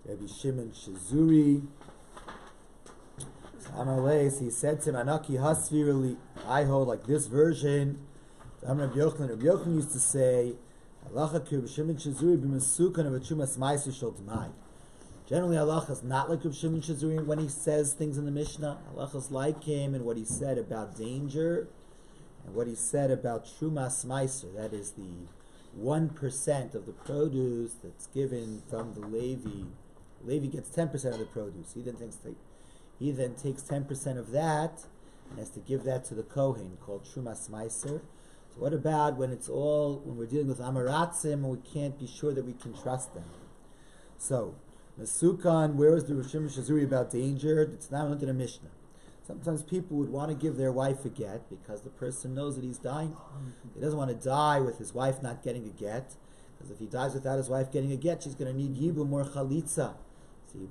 Rabbi Shimon Shizuri. Amaleis, he said to him, Anaki Hasvirali, I hold like this version. Rabbi Yochanan used to say, Halacha ki Rabbi Shimon Shizuri b'mesukan of a Trumas Ma'aser shel D'mai. Generally, halacha is not like Rabbi Shimon Shizuri when he says things in the Mishnah. Halacha is like him in what he said about danger and what he said about Trumas Ma'aser. That is the 1% of the produce that's given from the Levi. Levi gets 10% of the produce. He then takes 10% of that and has to give that to the Kohen, called Trumas Ma'aser. So what about when we're dealing with Amaratzim and we can't be sure that we can trust them? So, Mesukan, where was the Rosh Shazuri about danger? It's not under the Mishnah. Sometimes people would want to give their wife a get because the person knows that he's dying. He doesn't want to die with his wife not getting a get, because if he dies without his wife getting a get, she's going to need Yibum or Chalitza. So we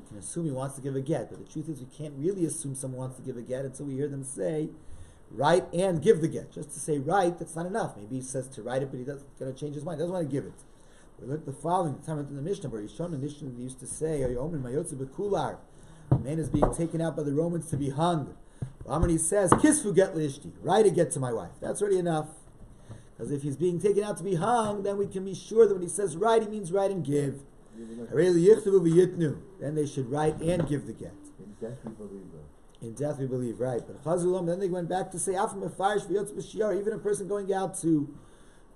can assume he wants to give a get, but the truth is we can't really assume someone wants to give a get until we hear them say, write and give the get. Just to say write, that's not enough. Maybe he says to write it, but he's going to change his mind. He doesn't want to give it. We look at the following time in the Mishnah, where Yishon and Mishnah used to say, a man is being taken out by the Romans to be hung. He says, Kisfu get lishti, write a get to my wife. That's already enough. Because if he's being taken out to be hung, then we can be sure that when he says write, he means write and give. Then they should write and give the get. In death we believe, In death we believe, right. But Chazulam, then they went back to say, even a person going out to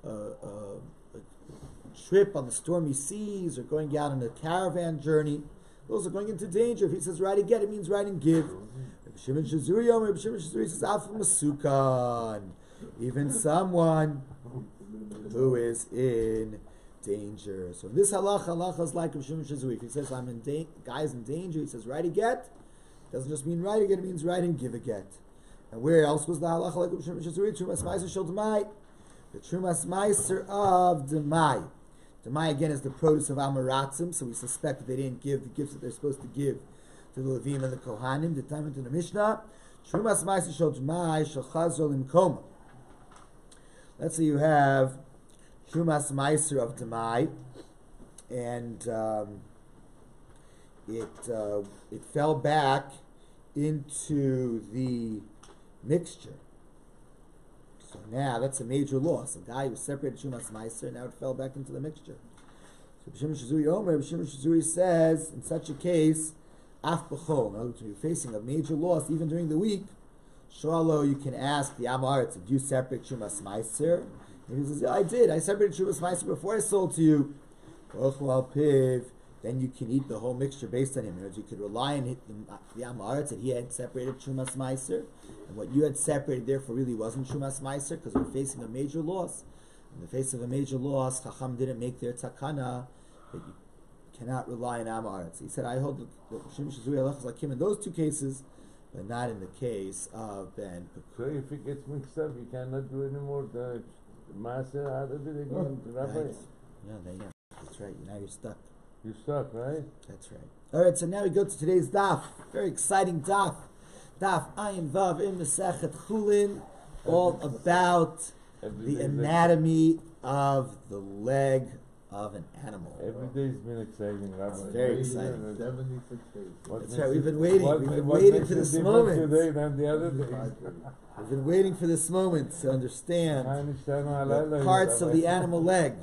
a trip on the stormy seas or going out on a caravan journey, those are going into danger. If he says write and get, it means write and give. Rabbi Shimon Shazuri says, even someone who is in danger. So in this halacha is like Rabbi Shimon Shazuri. If he says guy's in danger, he says write a get. It doesn't just mean write a get, it means write and give a get. And where else was the halacha like Rabbi Shimon Shazuri? Trumas Ma'aser shel D'mai. The Trumas Ma'aser of D'mai. D'mai again is the produce of Amaratzim, so we suspect that they didn't give the gifts that they're supposed to give to the Levim and the Kohanim. The time into the Mishnah. Trumas Ma'aser shel D'mai shel Chazol in Koma. Let's say you have Trumas Ma'aser of D'mai, and it fell back into the mixture. So now that's a major loss. A guy who separated Trumas Ma'aser, now it fell back into the mixture. So B'Shimon Shazuri says, in such a case, Af B'chol, in other words, when you're facing a major loss, even during the week, Shalo, you can ask the Amaretz, did you separate Trumas Ma'aser? And he says, yeah, I did. I separated Trumas Ma'aser before I sold to you. Then you can eat the whole mixture based on him. In other words, you could rely on the Amaretz that he had separated Trumas Ma'aser, and what you had separated therefore really wasn't Trumas Ma'aser, because we're facing a major loss. In the face of a major loss, Chacham didn't make their takana that you cannot rely on Amaretz. He said, I hold the Shimon Shazuri halachas like him in those two cases, but not in the case of Ben Pekut. So if it gets mixed up, you cannot do anymore the Ma'aser out of it again, Rabbi? Right. Yeah, that's right. Now you're stuck. You're stuck, right? That's right. All right, so now we go to today's daf. Very exciting daf. Daf Ayin Vav in Masechet Chullin, all about the anatomy of the leg of an animal. Every day's been exciting, Rabbi. It's very exciting. 76 days. That's right. We've been waiting. We've been waiting for this moment. Today than the other day. We've been waiting for this moment to understand the parts of the animal leg.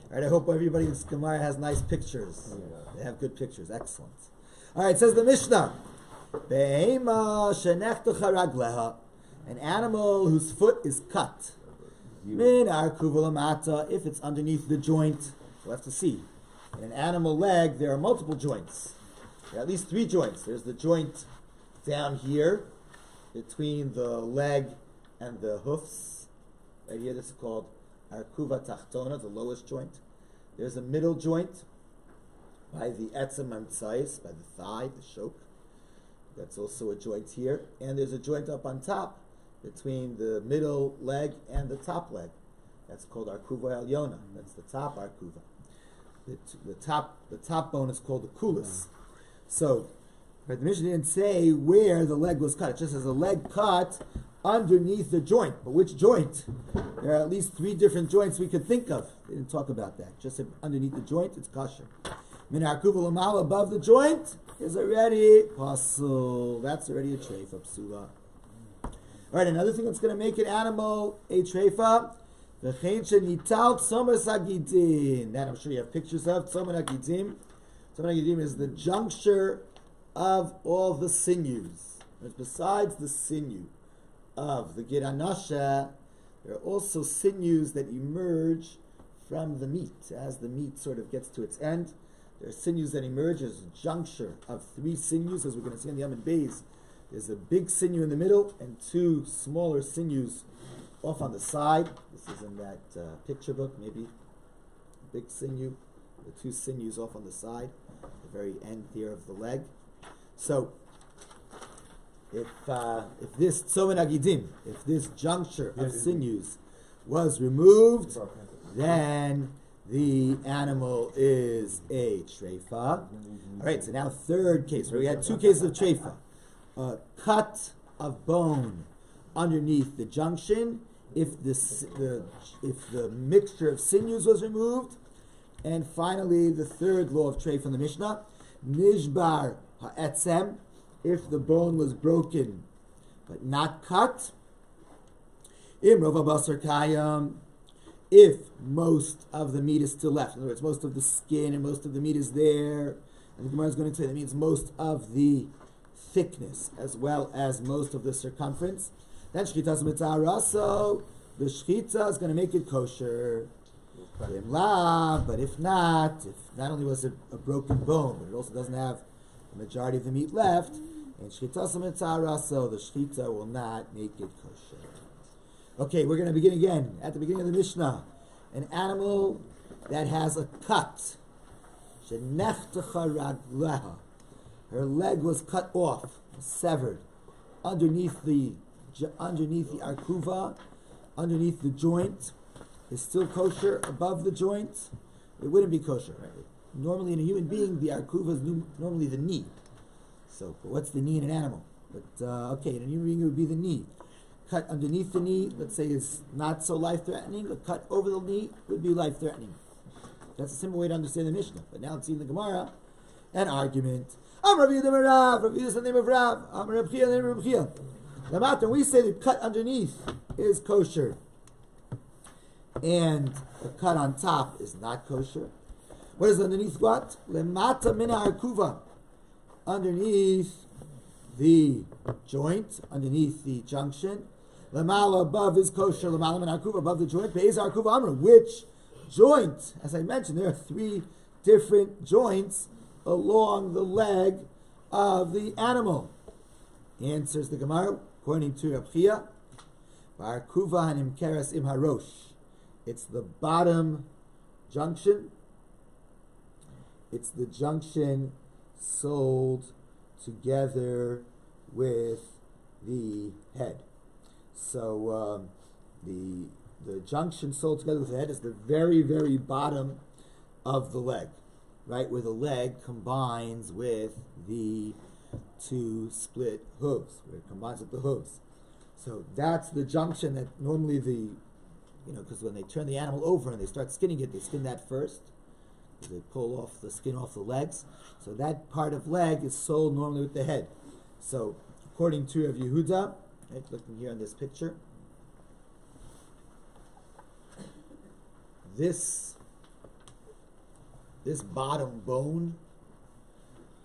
All right, I hope everybody's Gemara has nice pictures. They have good pictures. Excellent. All right, it says the Mishnah. An animal whose foot is cut. If it's underneath the joint, we'll have to see. In an animal leg, there are multiple joints. There are at least 3 joints. There's the joint down here, between the leg and the hoofs. Right here, this is called Arkuva Tachtona, the lowest joint. There's a middle joint by the Etzem Amtzais, by the thigh, the shok. That's also a joint here. And there's a joint up on top between the middle leg and the top leg. That's called Arkuva Elyona. That's the top Arkuva. The top bone is called the Kulis. So, but the Mishnah didn't say where the leg was cut. It just says a leg cut underneath the joint. But which joint? There are at least 3 different joints we could think of. They didn't talk about that. Just underneath the joint, it's kosher. min arkuva lamala, above the joint, is already pasul. That's already a treifa psula. All right, another thing that's going to make an animal a treifa, v'chein shenital tzomer sagidin. That I'm sure you have pictures of. Tzomer hagidim. Tzomer hagidim is the juncture of all the sinews. Besides the sinew of the gid anasha, there are also sinews that emerge from the meat. As the meat sort of gets to its end, there are sinews that emerge as a juncture of three sinews, as we're going to see in the Amid Beis. There's a big sinew in the middle and two smaller sinews off on the side. This is in that picture book, maybe. Big sinew, the two sinews off on the side, the very end here of the leg. So, if this tzomen agidim, if this juncture of sinews was removed, then the animal is a treifa. All right, so now third case. Where we had two cases of treifa. A cut of bone underneath the junction, if the mixture of sinews was removed, and finally the third law of treifa in the Mishnah, nishbar ha'etzem, if the bone was broken but not cut, im rova basar kayam, if most of the meat is still left. In other words, most of the skin and most of the meat is there, and the Gemara is going to say that means most of the thickness as well as most of the circumference, then shchita mitzaraso, the shchita is going to make it kosher. But if not only was it a broken bone, but it also doesn't have the majority of the meat left, and shchita mitzaraso, the shchita will not make it kosher. Okay, we're going to begin again at the beginning of the Mishnah. An animal that has a cut, sheneftecha ragleha, her leg was cut off, severed, underneath the arkuva, underneath the joint, is still kosher. Above the joint, it wouldn't be kosher. Right? Normally, in a human being, the arkuva is normally the knee. So, but what's the knee in an animal? But okay, in a human being, it would be the knee. Cut underneath the knee, let's say, is not so life-threatening. A cut over the knee would be life-threatening. That's a simple way to understand the Mishnah. But now let's see in the Gemara an argument. Rabbi Yehuda Rav, Rabbi Yehuda is the name of Rav. Rabbi Chia, the name of Rabbi Chia. The matter, we say the cut underneath is kosher, and the cut on top is not kosher. What is underneath what? Lemata mina arkuva. Underneath the joint, underneath the junction. Lamala above is kosher. Lamala min arkuva, above the joint. Be'ez arkuva amra. Which joint? As I mentioned, there are three different joints along the leg of the animal. Answers the Gemara according to Rabbi Chia. Arkuva hanim keres im harosh. It's the bottom junction. It's the junction sold together with the head. So the junction sold together with the head is the very, very bottom of the leg, right, where the leg combines with the two split hooves, where it combines with the hooves. So that's the junction that normally because when they turn the animal over and they start skinning it, they skin that first. They pull off the skin off the legs. So that part of leg is sold normally with the head. So according to Rabbi Yehuda, right, looking here on this picture, this bottom bone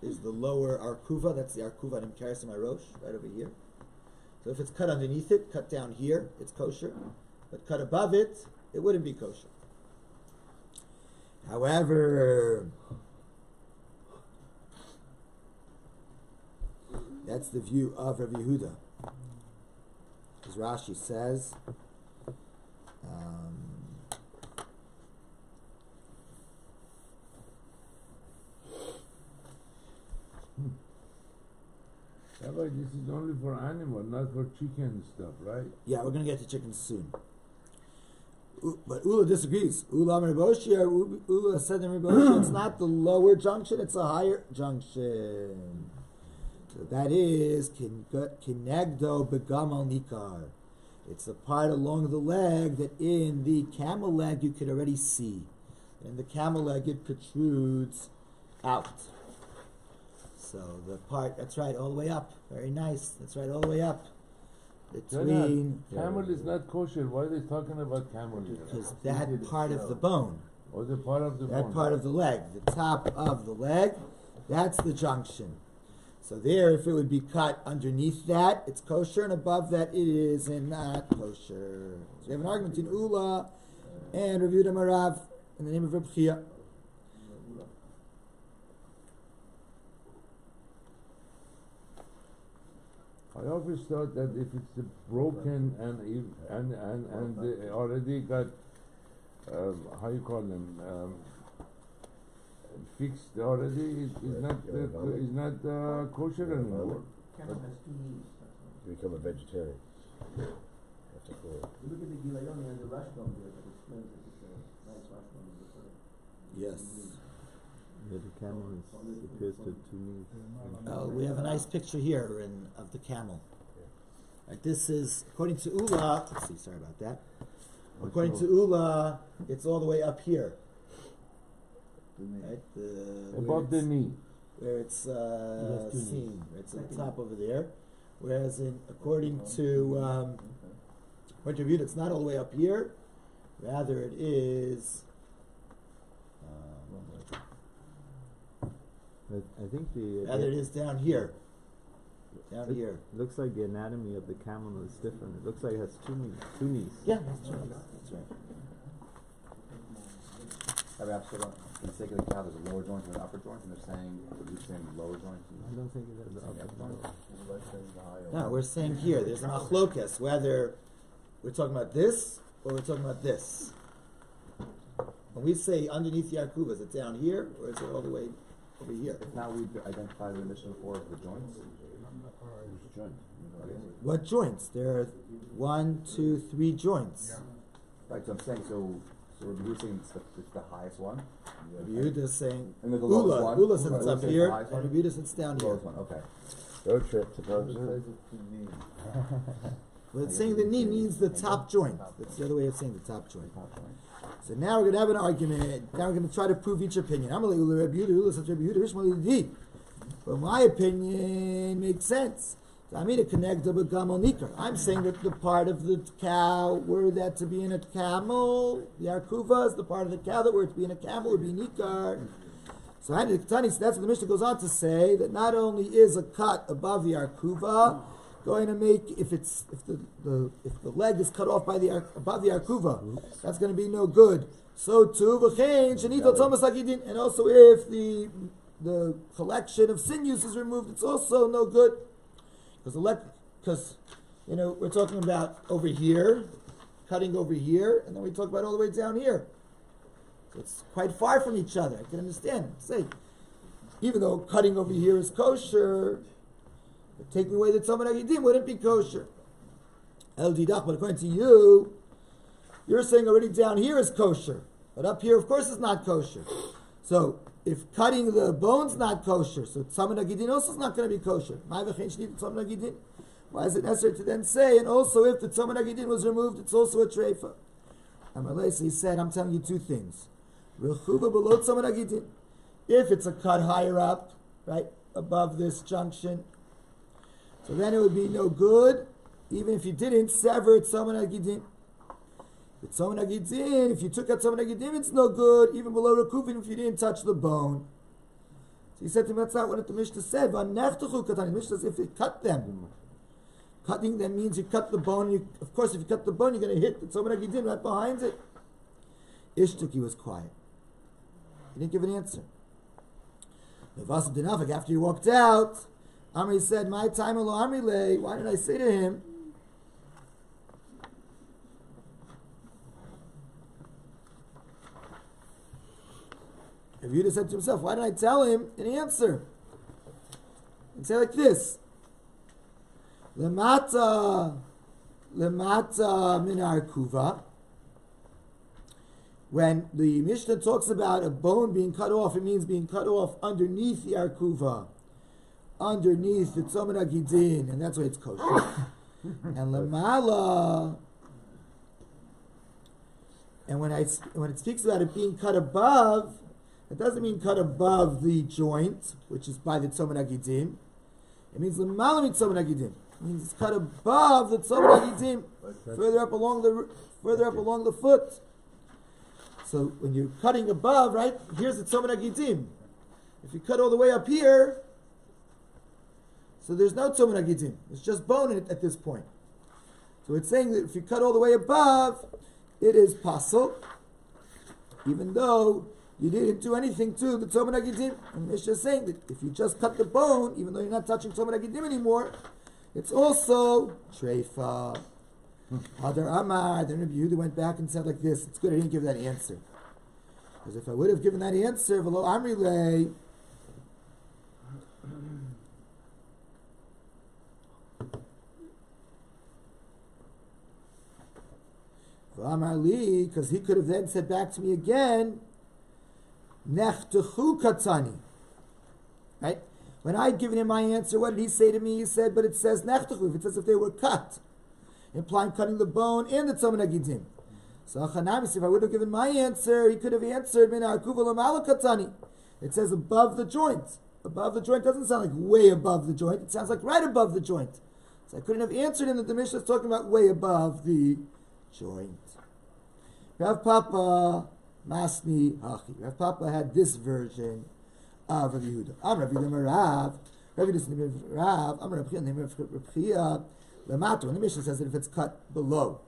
is the lower arkuva. That's the arkuva and keres rosh, right over here. So if it's cut underneath it, cut down here, it's kosher. But cut above it, it wouldn't be kosher. However, that's the view of Rabbi Yehuda. As Rashi says, Rabbi, this is only for animal, not for chicken stuff, right? Yeah, we're going to get to chicken soon. But Ula disagrees. Ula said in Rebbe it's not the lower junction, it's a higher junction. So that is kinegdo begamal nikar. It's the part along the leg that in the camel leg you could already see. In the camel leg it protrudes out. So the part, that's right, all the way up. Very nice. That's right, all the way up. Between, Camel is not kosher. Why are they talking about camel? because that part of the bone, Or the part of the that bone? part of the leg, the top of the leg, that's the junction. So there, if it would be cut underneath that, it's kosher, and above that, it is not kosher. So we have an argument in Ula and Rav Yehuda Marav in the name of Reb Chia. I always thought that if it's broken and they already got how you call them fixed already, is not kosher anymore. Camel has 2 knees. You become a vegetarian. After four. You look at the Gilayoni and the Rashbam there, that explains it. It's a nice Rashbam in the Torah. Yes. Yeah, the camel appears to have 2 knees. We have a nice picture here of the camel. Right, this is, according to Ula, let's see, sorry about that. According to Ula, it's all the way up here. Right, Above the knee. where it's seen. It's at the top over there. Whereas according to point of view, it's not all the way up here. Rather, it is. I think Rather, it is down here. Down here. looks like the anatomy of the camel is different. It looks like it has 2 knees. 2 knees. Yeah, that's right. That's right. For the sake of the cow, there's a lower joint and an upper joint, and they're saying lower joint. I don't think it has the upper joint. No, we're saying here, there's a machlokas, whether we're talking about this or we're talking about this. When we say underneath the arkuva, is it down here or is it all the way over here? If not, we identify the mission before as the joints. Joint. What joints? There are 1, 2, 3 joints. Right, so I'm saying, so we're saying it's the highest one. Yehuda is saying, And then the lowest one. Ula sits Right, up so it's here, the highest one? and Yehuda sits down The here. lowest one, okay. Road trip to Brooklyn. Well, it's saying the knee means the top joint. That's the other way of saying the top joint. Top joint. So now we're going to have an argument. Now we're going to try to prove each opinion. I'm going to Rabbi Yehuda, Ula says Rabbi Yehuda, Rishma Lidi. But my opinion makes sense. I mean, to connect the Gamal Nikar. I'm saying that the part of the cow, were that to be in a camel, the Arkuva is the part of the cow that were to be in a camel would be Nikar. So that's what the Mishnah goes on to say, that not only is a cut above the Arkuva going to make, if the leg is cut off by above the Arkuva, that's going to be no good. So too, v'chein shenito Thomas Agidin, and also if the collection of sinews is removed, it's also no good. Because we're talking about over here, cutting over here, and then we talk about all the way down here. So it's quite far from each other. I can understand. Say, even though cutting over here is kosher, but taking away the Tzomah Nagidim wouldn't be kosher. El Didach, but according to you, you're saying already down here is kosher, but up here, of course, is not kosher. So if cutting the bone's not kosher, so Tzomah Nagidin also is not going to be kosher. Why is it necessary to then say, and also if the Tzomah Nagidin was removed, it's also a treifa? So he said, I'm telling you 2 things. If it's a cut higher up, right, above this junction, so then it would be no good, even if you didn't sever Tzomah Nagidin. With Tzomah Nagidin, if you took out Tzomah Nagidin, it's no good, even below Rekuvin, if you didn't touch the bone. So he said to him, that's not what the Mishnah said. The Mishnah says if you cut them. Cutting them means you cut the bone. Of course, if you cut the bone, you're going to hit the Tzomah Nagidin right behind it. Ishtuki was quiet. He didn't give an answer. After he walked out, Amri said, my time alo Amri lay. Why did I say to him? Rabbi Yehuda said to himself, why did I tell him an answer? And say like this. Lemata min arkuva. When the Mishnah talks about a bone being cut off, it means being cut off underneath the arkuva, underneath the Tzomah Nagidin, and that's why it's kosher. And lemala, and when it speaks about it being cut above, It doesn't mean cut above the joint, which is by the tzom nagidim. It means l'mala mitzom nagidim. It means it's cut above the tzom nagidim, further up along the foot. So when you're cutting above, right, here's the tzom nagidim. If you cut all the way up here, so there's no tzom nagidim. It's just bone at this point. So it's saying that if you cut all the way above, it is pasul, even though you didn't do anything to the tzom nagidim. And Mishnah is saying that if you just cut the bone, even though you're not touching tzom nagidim anymore, it's also treifa. Hadar Amar, then Rabbi Yehuda went back and said like this. It's good I didn't give that answer, because if I would have given that answer, v'lo amri lei, v'amar li, because he could have then said back to me again, nechtechu katani. Right? When I'd given him my answer, what did he say to me? He said, but it says nechtechu. It says if they were cut, implying cutting the bone and the tzom nagidim. So if I would have given my answer, he could have answered min ha'arkuva l'mala katani. It says above the joint. Above the joint doesn't sound like way above the joint. It sounds like right above the joint. So I couldn't have answered him that the Mishnah is talking about way above the joint. Rav Papa Masni Hachi. Rav Papa had this version of Rabbi Yehuda. Am Rabbi Rav. Rabbi Rav. Am Rabbi Chia. Lemato. When the Mishnah says that if it's cut below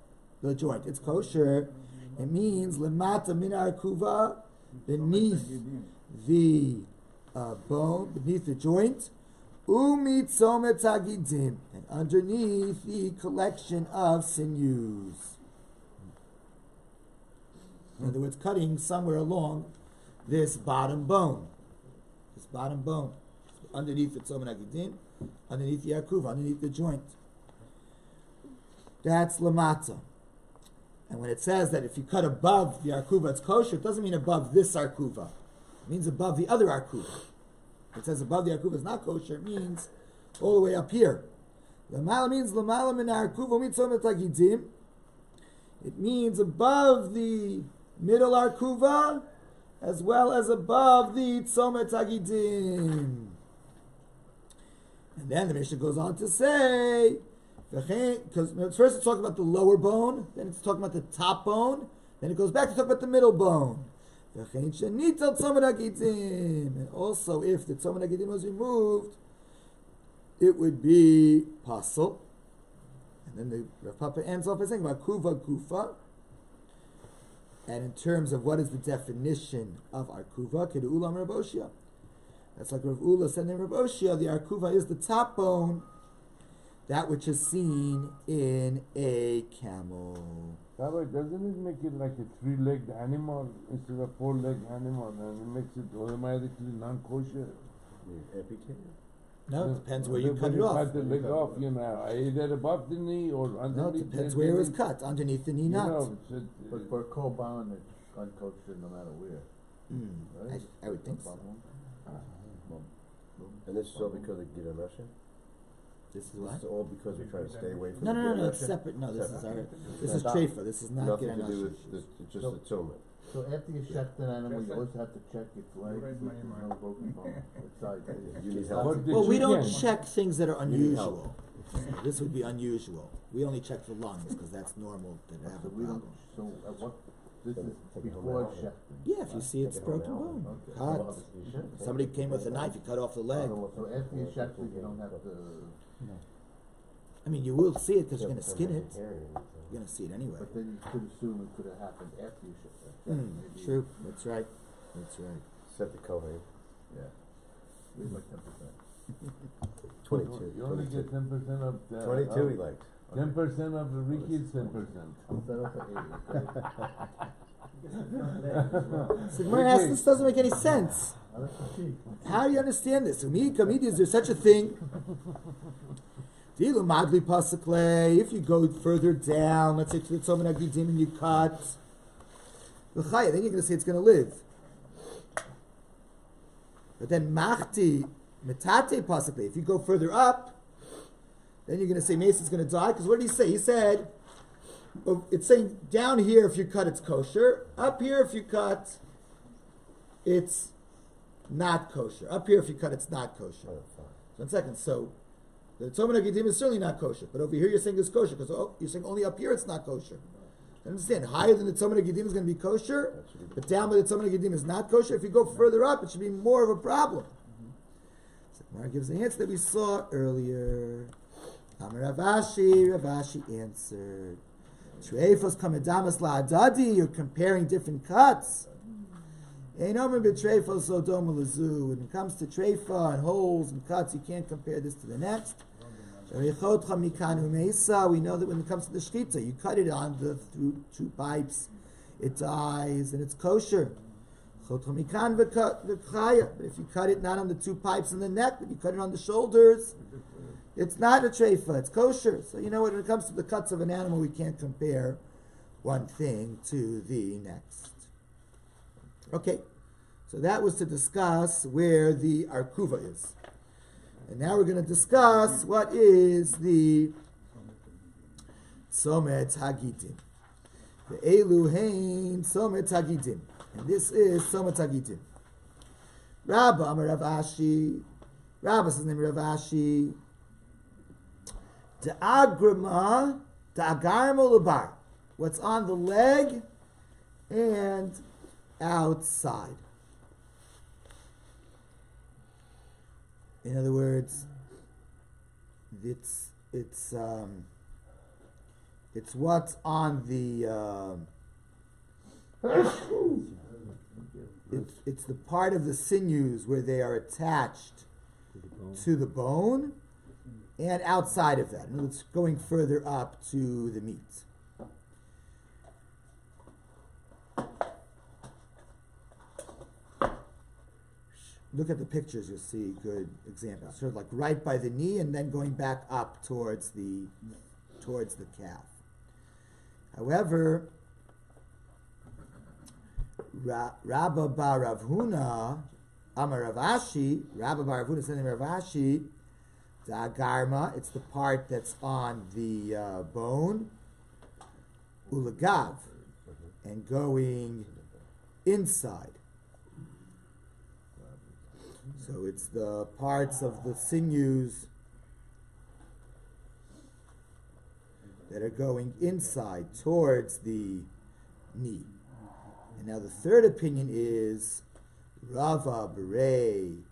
the joint, it's kosher. It means lemata min arkuva, beneath the bone, beneath the joint, umitzomet hagidim, and underneath the collection of sinews. In other words, cutting somewhere along this bottom bone. This bottom bone. Underneath the tzom nagidim, underneath the arkuva, underneath the joint. That's lamata. And when it says that if you cut above the arkuva, it's kosher, it doesn't mean above this arkuva. It means above the other arkuva. It says above the arkuva is not kosher, it means all the way up here. Lamala means lamala min arkuva mitzomet hagidim. It means above the middle arkuva as well as above the tzomet hagidim. And then the Mishnah goes on to say, because first it's talking about the lower bone, then it's talking about the top bone, then it goes back to talk about the middle bone. And also, if the tzom nagidim was removed, it would be pasul. And then the Rav Papa ends off by saying about kuva gufa. And in terms of what is the definition of arkuva, kedu ulam Rav Oshia. That's like Rav Ula said in Rav Oshia, the arkuva is the top bone, that which is seen in a camel. Rabbi, doesn't it make it like a three-legged animal instead of four-legged animal, and it makes it automatically non-kosher? No, it depends where you cut it off. Cut the leg off, either above the knee or underneath. No, it depends where it was cut. Underneath the knee, not. But for a cold bone, it's unkosher no matter where. Right? I would think so. And this is all because of Gidon Russia? This is what? This is all because we try to stay away from No, it's separate. No, this is treifa. This is not nothing Gidon to do with Russia. it's just the tumor. So after you shech an animal, you always have to check its legs, no broken bone, its sides. You need help. Well, we don't check things that are unusual. This would be unusual. We only check for lungs because that's normal to have a problem. So at what, this is before shechting? Yeah, if you see it's broken bone. Cut. Somebody came with a knife, you cut off the leg. So after you shecht it, you don't have to... I mean, you will see it because you're going to skin it. You're going to see it anyway. But then you could assume it could have happened after you shecht it. True. That's right. That's right. Set the Kohen. Yeah. We like 10%. 22. You only get 10% of the... 22 he liked. 10% of the Ricky's 10%. I'll settle for 80. So Gemara asks, this doesn't make any sense. How do you understand this? Is there such a thing? If you go further down, let's say to the tzom nagidim and you cut, then you're going to say it's going to live. But then machti metate possibly. If you go further up, then you're going to say Mason's going to die. Because what did he say? He said, it's saying down here if you cut it's kosher. Up here if you cut, it's not kosher. Up here, if you cut, it's not kosher. Oh, fine. So 1 second. So the Tzoma Nagidim is certainly not kosher, but over here you're saying it's kosher because you're saying only up here it's not kosher. I understand. Higher than the Tzoma Nagidim is going to be kosher, but down by the Tzoma Nagidim is not kosher. If you go further up, it should be more of a problem. So Gemara gives the answer that we saw earlier. Amar Ravashi answered, Treifos kamedamas la'adadi, you're comparing different cuts. When it comes to treifa and holes and cuts, you can't compare this to the next. We know that when it comes to the shchita, you cut it on the through 2 pipes, it dies and it's kosher. But if you cut it not on the 2 pipes in the neck, but you cut it on the shoulders, it's not a treifa, it's kosher. So you know what, when it comes to the cuts of an animal, we can't compare one thing to the next. Okay, so that was to discuss where the arkuva is. And now we're going to discuss what is the Tzomet Hagidim. The Eluhain Tzomet Hagidim. And this is Tzomet Hagidim. Rabba Amar Rav Ashi. Rabba says the name of Rav Ashi. Da'agrama Da'agarma Lubar. What's on the leg and outside. In other words, it's what's on the it's the part of the sinews where they are attached to the bone and outside of that. In other words, going further up to the meat. Look at the pictures, you'll see good examples. Sort of like right by the knee and then going back up towards the calf. However, Rabba bar Rav Huna, Amar Rav Ashi, Rabba bar Rav Huna said to Rav Ashi, Da'agarma, it's the part that's on the bone, ulagav, and going inside. So it's the parts of the sinews that are going inside towards the knee. And now the third opinion is Rava Berei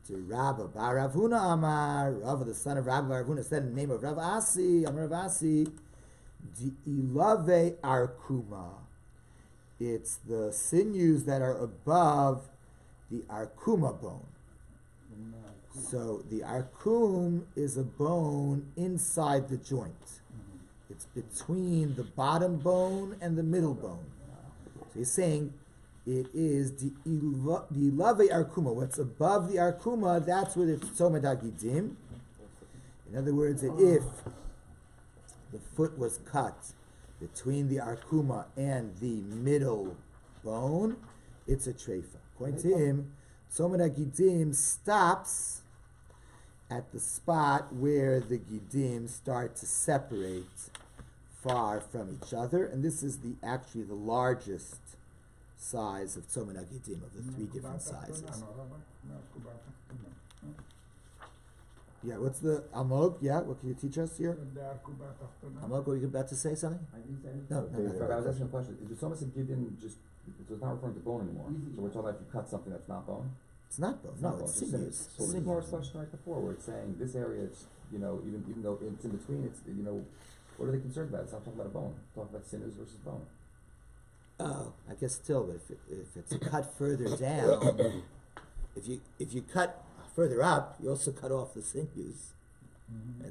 to Rabba bar Rav Huna Amar. Rava, the son of Rabba bar Rav Huna, said in the name of Rav Asi, Amar Rav Asi, Di'ilave Arkuma. It's the sinews that are above the Arkuma bone. So the arkum is a bone inside the joint. It's between the bottom bone and the middle bone. So he's saying it is the ilave arkuma. What's above the arkuma, that's where it's Tzomet Hagidim. In other words, that if the foot was cut between the arkuma and the middle bone, it's a treifa. According to him, Tzomet Hagidim stops at the spot where the Gidim start to separate far from each other, and this is actually the largest size of Tzomet Hagidim, of the 3 different sizes. Yeah, what's the Almog? Yeah, what can you teach us here? Almog, were you about to say something? No. I was asking a question. Is the Tzomet Hagidim just, so it's not referring to bone anymore? So we're talking about if you cut something that's not bone? It's not bone. No, it's sinews. So this is more question right before, where it's saying this area, it's, even though it's in between, it's, what are they concerned about? It's not talking about a bone. It's talking about sinews versus bone. Oh, I guess still, but if it's cut further down, if you cut further up, you also cut off the sinews.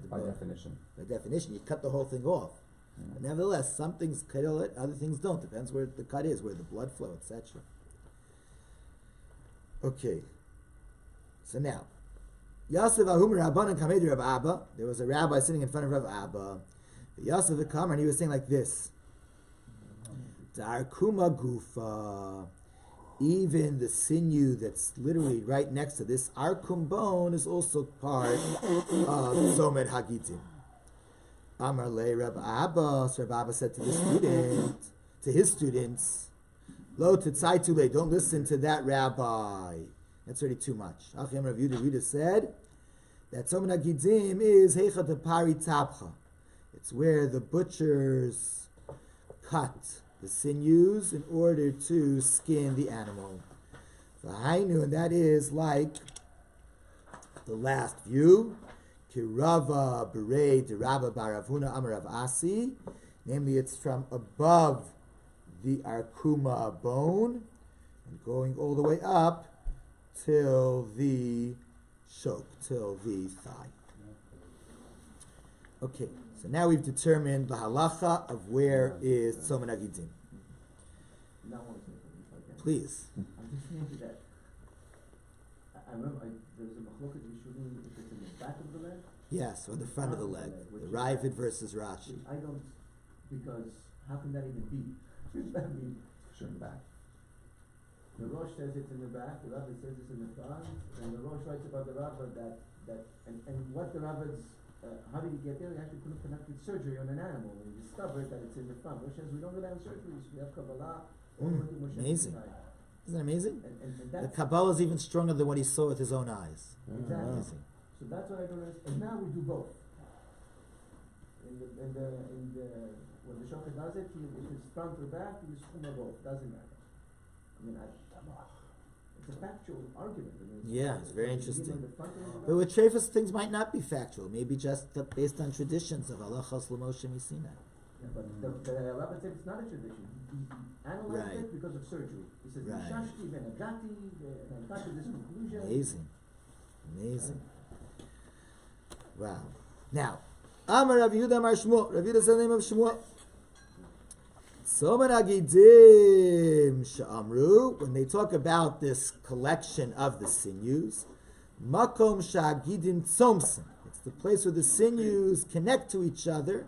By definition. By definition, you cut the whole thing off. But nevertheless, some things kill it, other things don't. Depends where the cut is, where the blood flow, etc. Okay. So now, Yosef Ahum Rabbanan Kamed Rav Abba. There was a rabbi sitting in front of Rav Abba. Yosef the Kamar, and he was saying like this: Darkuma Gufa. Even the sinew that's literally right next to this arkum bone is also part of Tzomet Hagidim. Amar le Rav Abba. So Rav Abba said to his students, Lo Titzaitule, don't listen to that rabbi. That's already too much. Achim Rav Yehuda said that Tzomen HaGidim is Heicha Tepari Tabcha. It's where the butchers cut the sinews in order to skin the animal. V'hainu, and that is like the last view. Kirava Berei de Rabba Baravuna Amarav Asi. Namely, it's from above the Arkuma bone and going all the way up till the shok, till the thigh. Okay, so now we've determined the halacha of where is Tzomen HaGidim. Now I want to say something if I can. Please. I'm just saying that I remember there's a machloket Rishonim if it's in the back of the leg. Yes, or the front of the leg. The Ravid versus Rashi. I don't, because how can that even be? I mean, Sure, in the back. the Rosh says it's in the back, the Rabbi says it's in the front, and the Rosh writes about the Rabbi and what the Rabbi's, how did he get there? He actually couldn't conduct surgery on an animal, and he discovered that it's in the front. Rosh says we don't go down surgeries, we have Kabbalah. Amazing. Isn't that amazing? And The that's Kabbalah is even stronger than what he saw with his own eyes. exactly. Amazing. So that's what I don't understand. And now we do both. In the when the shofar does it, if it's front or back, you schuma both. Doesn't matter. I mean, it's a factual argument. I mean, Yeah, it's very interesting. in the front or in the But back. with Trefus, things might not be factual. Maybe just based on traditions of halachos l'moshe misina. Yeah, but the Rabbi said it's not a tradition. He analyzed Right. it because of surgery. He says, Right. Mishashti v'nagati, and I got to this conclusion. Amazing. Amazing. Wow. Now, Amar Rav Yehuda Amar Shmuel. Rav Yehuda said the name of Shmuel. Tzomen HaGidim she'amru, when they talk about this collection of the sinews, Makom she'hagidim tzomsen. It's the place where the sinews connect to each other,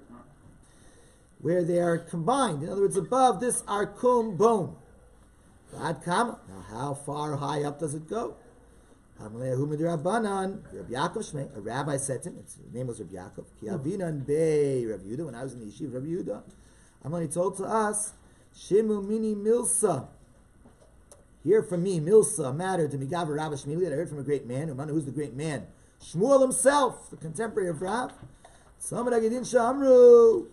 where they are combined. In other words, above this arkum bone. Ad kama. Now, how far high up does it go? Rabbi Yaakov Shmei, a rabbi said to him, his name was Rabbi Yaakov, Ki avinan bei Rabbi Yehuda, when I was in the yeshiva of Rabbi Yehuda, Amani told to us, Shimu mini milsa, hear from me, milsa, a matter to Migav Rabbi Shmili, that I heard from a great man, who's the great man? Shmuel himself, the contemporary of Rav, Tzomen HaGidim she'amru,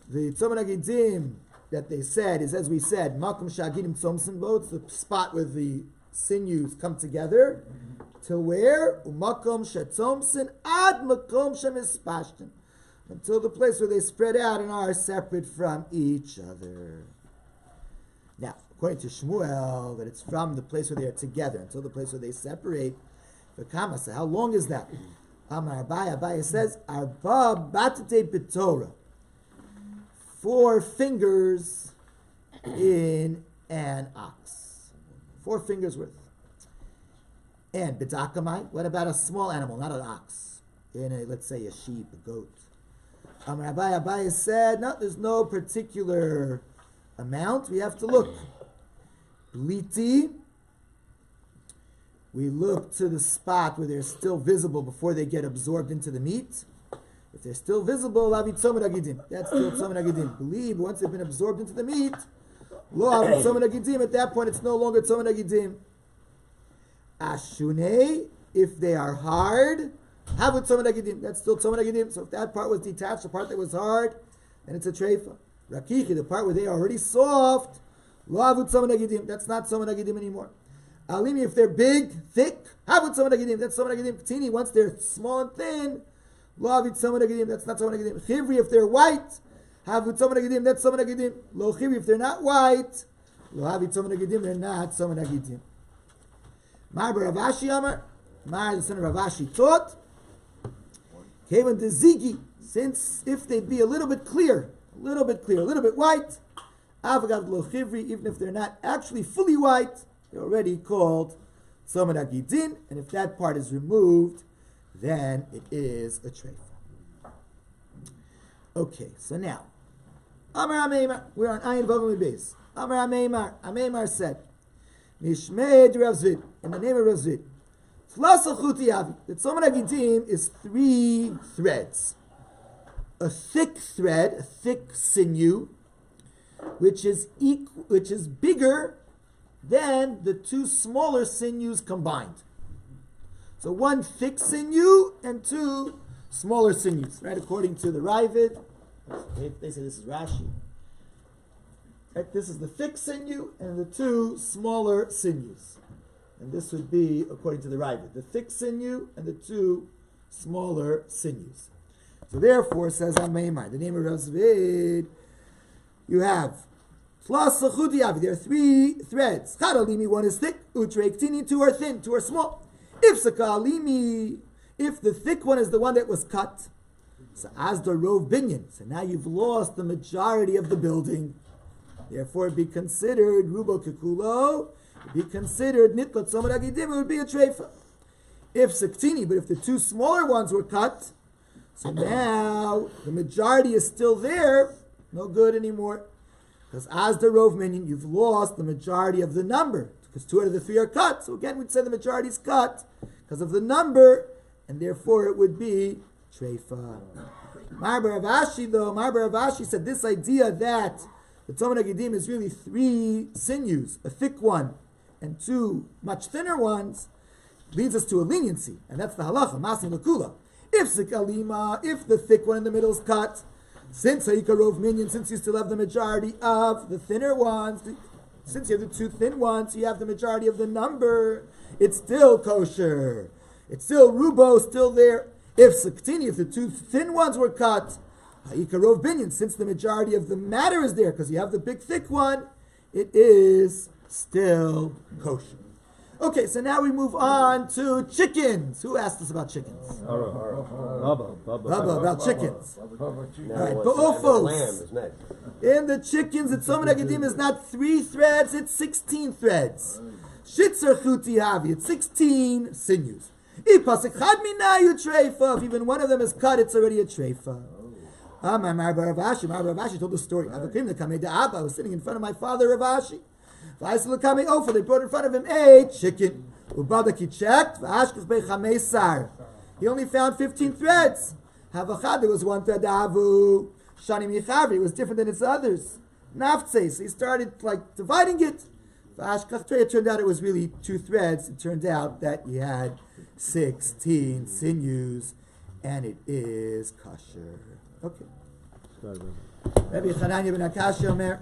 the Tzomen HaGidim that they said is, as we said, Makom she'hagidim tzomsen bo, it's the spot where the sinews come together, till where? Umakom shetzomsen ad makom shemispashten, until the place where they spread out and are separate from each other. Now, according to Shmuel, that it's from the place where they are together until the place where they separate. The Kamasa, how long is that? Amar Abaye says, Arba batate b'Torah, 4 fingers in an ox. 4 fingers worth. And b'dakamai, what about a small animal, not an ox? In a, let's say, a sheep, a goat. Amar Abaye said, no, there's no particular amount. We have to look. Bliti, we look to the spot where they're still visible before they get absorbed into the meat. If they're still visible, lavi tzomen hagidim. That's still tzomen hagidim. Believe once they've been absorbed into the meat, lo havi tzomen hagidim. At that point, it's no longer tzomen hagidim. Ashune, if they are hard, havu tzomen hagidim. That's still tzomen hagidim. So if that part was detached, the part that was hard, then it's a treifa. Rakichi, the part where they are already soft, lo havu tzomen hagidim. That's not tzomen hagidim anymore. Alimi, if they're big, thick, havu tzomen hagidim. That's tzomen hagidim. Ktini, once they're small and thin, lo havi tzomen hagidim. That's not tzomen hagidim. Chivri, if they're white, havu tzomen hagidim. That's tzomen hagidim. Lo chivri, if they're not white, lo havi tzomen hagidim. They're not tzomen hagidim. Mar Ravashi Amar, Mar the son of Ravashi taught, Kevin to Zigi, since if they'd be a little bit clear, a little bit white, Avagad lo chivri, even if they're not actually fully white, they're already called tzomen hagidin, and if that part is removed, then it is a treifa. Okay, so now, Amar Ameimar, we're on Ayin Vav Beis. Amar Ameimar said, Mishmei Rav Zvid, in the name of Rav Zvid, Tlasa Chuti Avi, the tzomen hagidim is 3 threads. A thick thread, a thick sinew, which is bigger than the two smaller sinews combined. So one thick sinew and two smaller sinews, right? According to the Ravid, they say this is Rashi. Right? This is the thick sinew and the two smaller sinews. And this would be, according to the Ravid, the thick sinew and the two smaller sinews. So therefore, says Amaymai, the name of Razvid, you have there are three threads. Charalimi, one is thick, utreiktini, two are thin, two are small. If sakalimi, if the thick one is the one that was cut, so as the rov binyan, so now you've lost the majority of the building. Therefore, it'd be considered rubo kikulo, it'd be considered nitlat somad agidim, it would be a treifa. If saktini, but if the two smaller ones were cut, so now the majority is still there, no good anymore. Because as the rov minyan, you've lost the majority of the number. Because 2 out of the 3 are cut. So again, we'd say the majority is cut because of the number, and therefore it would be treifa. Marbar Avashi, though, Marbar Avashi said this idea that the Tzomad Agidim is really 3 sinews, a thick one and 2 much thinner ones, leads us to a leniency, and that's the halacha, masim lakula. If sikalima, if the thick one in the middle is cut, since Ha'ikarov minyan, since you still have the majority of the thinner ones, since you have the 2 thin ones, you have the majority of the number, it's still kosher. It's still rubo, still there. If saktini, if the 2 thin ones were cut, Ha'ikarov minyan, since the majority of the matter is there, because you have the big thick one, it is still kosher. Okay, so now we move on to chickens. Who asked us about chickens? Bubba, about chickens. All right, Ba'ofos. In the chickens, the Tzomad Agidim is not 3 threads, it's 16 threads. Shitzer chuti havi, it's 16 sinews. If even one of them is cut, it's already a treifa. Marbar Avashi told the story. I was sitting in front of my father, Rav Ashi. They brought in front of him a chicken. He checked. He only found 15 threads. There was 1 thread. It was different than its others. So he started dividing it. It turned out it was really 2 threads. It turned out that he had 16 sinews, and it is kosher. Okay. Rabbi Chananya ben Akashi Omer.